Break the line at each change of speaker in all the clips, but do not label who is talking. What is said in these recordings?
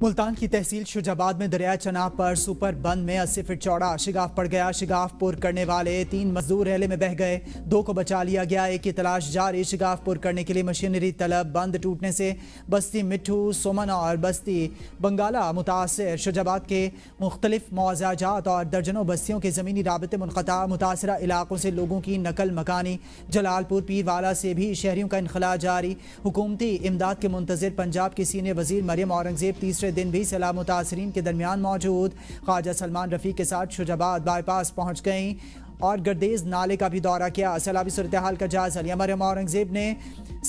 ملتان کی تحصیل شجاباد میں دریائے چناب پر سپر بند میں 80 فٹ چوڑا شگاف پڑ گیا۔ شگاف پر کرنے والے 3 مزدور ریلے میں بہہ گئے، 2 کو بچا لیا گیا، 1 کی تلاش جاری۔ شگاف پر کرنے کے لیے مشینری طلب۔ بند ٹوٹنے سے بستی مٹھو، سومن اور بستی بنگالہ متاثر۔ شجاباد کے مختلف مواضع جات اور درجنوں بستیوں کے زمینی رابطے منقطع۔ متاثرہ علاقوں سے لوگوں کی نقل مکانی۔ جلال پور پیر والا سے بھی شہریوں کا انخلاء جاری۔ حکومتی امداد کے منتظر پنجاب کی سینئر وزیر مریم اورنگزیب تیسرے دن بھی سیلاب متاثرین کے درمیان موجود۔ خواجہ سلمان رفیق کے ساتھ شجاباد بائی پاس پہنچ گئیں اور گردیز نالے کا بھی دورہ کیا۔ سیلابی صورتحال کا جائزہ لیا۔ مریم اورنگزیب نے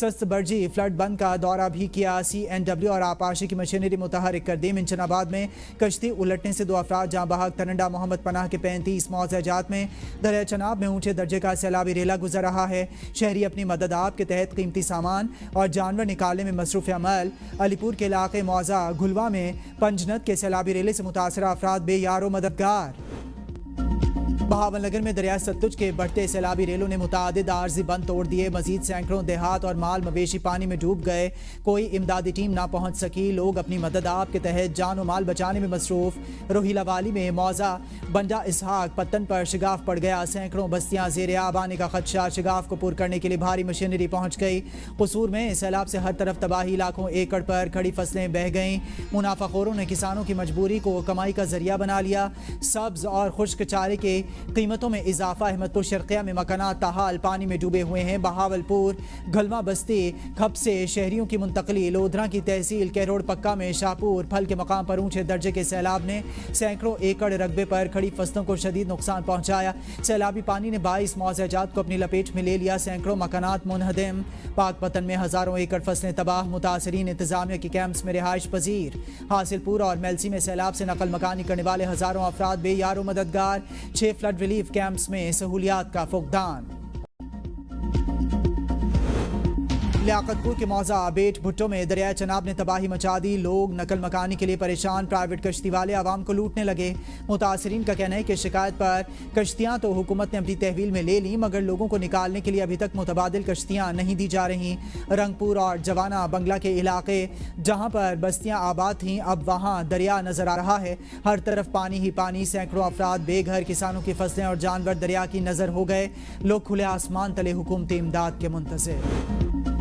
سست برجی فلڈ بند کا دورہ بھی کیا۔ CNW اور آبپاشی کی مشینری متحرک کر دی۔ منچن آباد میں کشتی الٹنے سے 2 افراد جاں بحق۔ ترنڈا محمد پناہ کے 35 موضع جات میں دریائے چناب میں اونچے درجے کا سیلابی ریلا گزر رہا ہے۔ شہری اپنی مدد آپ کے تحت قیمتی سامان اور جانور نکالنے میں مصروف عمل۔ علی پور کے علاقے موضع گھلوا میں پنجنت کے سیلابی ریلے سے متاثرہ افراد بے یار و مددگار۔ بہاول نگر میں دریائے ستلج کے بڑھتے سیلابی ریلوں نے متعدد عارضی بند توڑ دیے۔ مزید سینکڑوں دیہات اور مال مویشی پانی میں ڈوب گئے۔ کوئی امدادی ٹیم نہ پہنچ سکی۔ لوگ اپنی مدد آپ کے تحت جان و مال بچانے میں مصروف۔ روہیلا والی میں موضع بنڈا اسحاق پتن پر شگاف پڑ گیا۔ سینکڑوں بستیاں زیر آب آنے کا خدشہ۔ شگاف کو پر کرنے کے لیے بھاری مشینری پہنچ گئی۔ قصور میں سیلاب سے ہر طرف تباہی، لاکھوں ایکڑ پر کھڑی فصلیں بہہ گئیں۔ منافع خوروں نے کسانوں کی مجبوری کو کمائی کا ذریعہ بنا لیا۔ سبز اور خشک چارے کے قیمتوں میں اضافہ۔ احمد پور شرقیہ میں مکانات تاحال پانی میں ڈوبے ہوئے ہیں۔ بہاول پور گھلوا بستی کھپ سے شہریوں کی منتقلی۔ لودھرا کی تحصیل کیروڑ پکا میں شاہپور پھل کے مقام پر اونچے درجے کے سیلاب نے سینکڑوں ایکڑ رقبے پر کھڑی فصلوں کو شدید نقصان پہنچایا۔ سیلابی پانی نے 22 موضع جات کو اپنی لپیٹ میں لے لیا۔ سینکڑوں مکانات منہدم۔ پاک پتن میں ہزاروں ایکڑ فصلیں تباہ۔ متاثرین انتظامیہ کے کیمپس میں رہائش پذیر۔ حاصل پور اور میلسی میں سیلاب سے نقل مکانی کرنے والے ہزاروں افراد بے یار و مددگار۔ 6 فلڈ ریلیف کیمپس میں سہولیات کا فقدان۔ لیاقت پور کے موضع بیٹ بھٹو میں دریائے چناب نے تباہی مچا دی۔ لوگ نقل مکانی کے لیے پریشان۔ پرائیویٹ کشتی والے عوام کو لوٹنے لگے۔ متاثرین کا کہنا ہے کہ شکایت پر کشتیاں تو حکومت نے اپنی تحویل میں لے لیں، مگر لوگوں کو نکالنے کے لیے ابھی تک متبادل کشتیاں نہیں دی جا رہی۔ رنگ پور اور جوانا بنگلہ کے علاقے جہاں پر بستیاں آباد تھیں، اب وہاں دریا نظر آ رہا ہے۔ ہر طرف پانی ہی پانی۔ سینکڑوں افراد بے گھر۔ کسانوں کی فصلیں اور جانور دریا کی نظر ہو گئے۔ لوگ کھلے آسمان تلے حکومتی امداد کے منتظر۔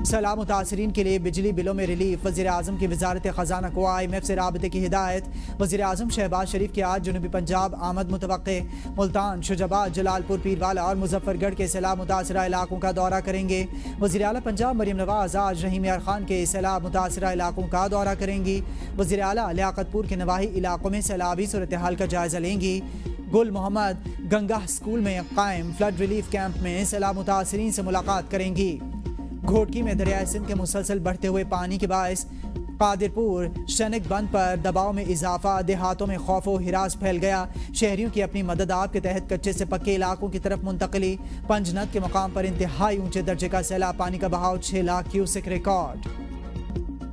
سیلاب متاثرین کے لیے بجلی بلوں میں ریلیف۔ وزیر اعظم کی وزارت خزانہ کو IMF سے رابطے کی ہدایت۔ وزیر اعظم شہباز شریف کی آج جنوبی پنجاب آمد متوقع۔ ملتان، شجاباد، جلال پور، پیر والا اور مظفر گڑھ کے سیلاب متاثرہ علاقوں کا دورہ کریں گے۔ وزیر اعلیٰ پنجاب مریم نواز آج رحیم یار خان کے سیلاب متاثرہ علاقوں کا دورہ کریں گی۔ وزیر اعلیٰ لیاقت پور کے نواحی علاقوں میں سیلابی صورتحال کا جائزہ لیں گی۔ گل محمد گنگاہ اسکول میں قائم فلڈ ریلیف کیمپ میں سیلاب متاثرین سے ملاقات کریں گی۔ گھوٹکی میں دریائے سندھ کے مسلسل بڑھتے ہوئے پانی کے باعث قادرپور شنک بند پر دباؤ میں اضافہ۔ دیہاتوں میں خوف و ہراس پھیل گیا۔ شہریوں کی اپنی مدد آپ کے تحت کچے سے پکے علاقوں کی طرف منتقلی۔ پنجنت کے مقام پر انتہائی اونچے درجے کا سیلاب پانی کا بہاؤ 6 لاکھ کیوسک ریکارڈ۔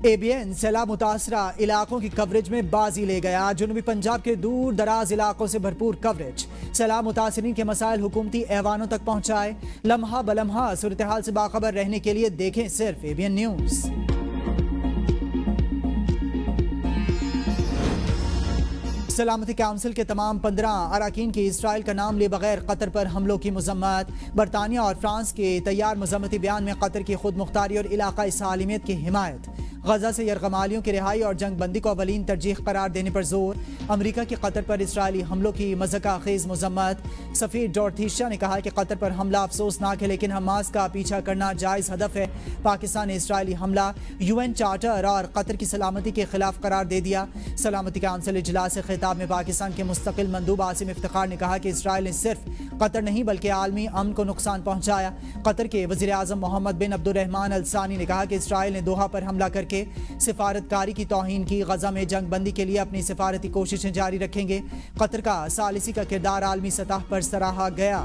ABN سیلاب متاثرہ علاقوں کی کوریج میں بازی لے گیا۔ جنوبی پنجاب کے دور دراز علاقوں سے بھرپور کوریج۔ سیلاب متاثرین کے مسائل حکومتی ایوانوں تک پہنچائے۔ لمحہ بلمحہ صورتحال سے باخبر رہنے کے لیے دیکھیں صرف ABN نیوز۔ سلامتی کونسل کے تمام 15 اراکین کی اسرائیل کا نام لیے بغیر قطر پر حملوں کی مذمت۔ برطانیہ اور فرانس کے تیار مذمتی بیان میں قطر کی خود مختاری اور علاقائی سالمیت کی حمایت۔ غزہ سے یرغمالیوں کی رہائی اور جنگ بندی کو اولین ترجیح قرار دینے پر زور۔ امریکہ کی قطر پر اسرائیلی حملوں کی مذاقہ خیز مذمت۔ سفیر ڈورتھیشا نے کہا کہ قطر پر حملہ افسوسناک ہے، لیکن حماس کا پیچھا کرنا جائز ہدف ہے۔ پاکستان نے اسرائیلی حملہ UN چارٹر اور قطر کی سلامتی کے خلاف قرار دے دیا۔ سلامتی کونسل اجلاس سے خطاب میں پاکستان کے مستقل مندوب عاصم افتخار نے کہا کہ اسرائیل نے صرف قطر نہیں بلکہ عالمی امن کو نقصان پہنچایا۔ قطر کے وزیر اعظم محمد بن عبد الرحمن الثانی نے کہا کہ اسرائیل نے دوحہ پر حملہ کر کے سفارتکاری کی توہین کی۔ غزہ میں جنگ بندی کے لیے اپنی سفارتی کوششیں جاری رکھیں گے۔ قطر کا ثالثی کا کردار عالمی سطح پر سراہا گیا۔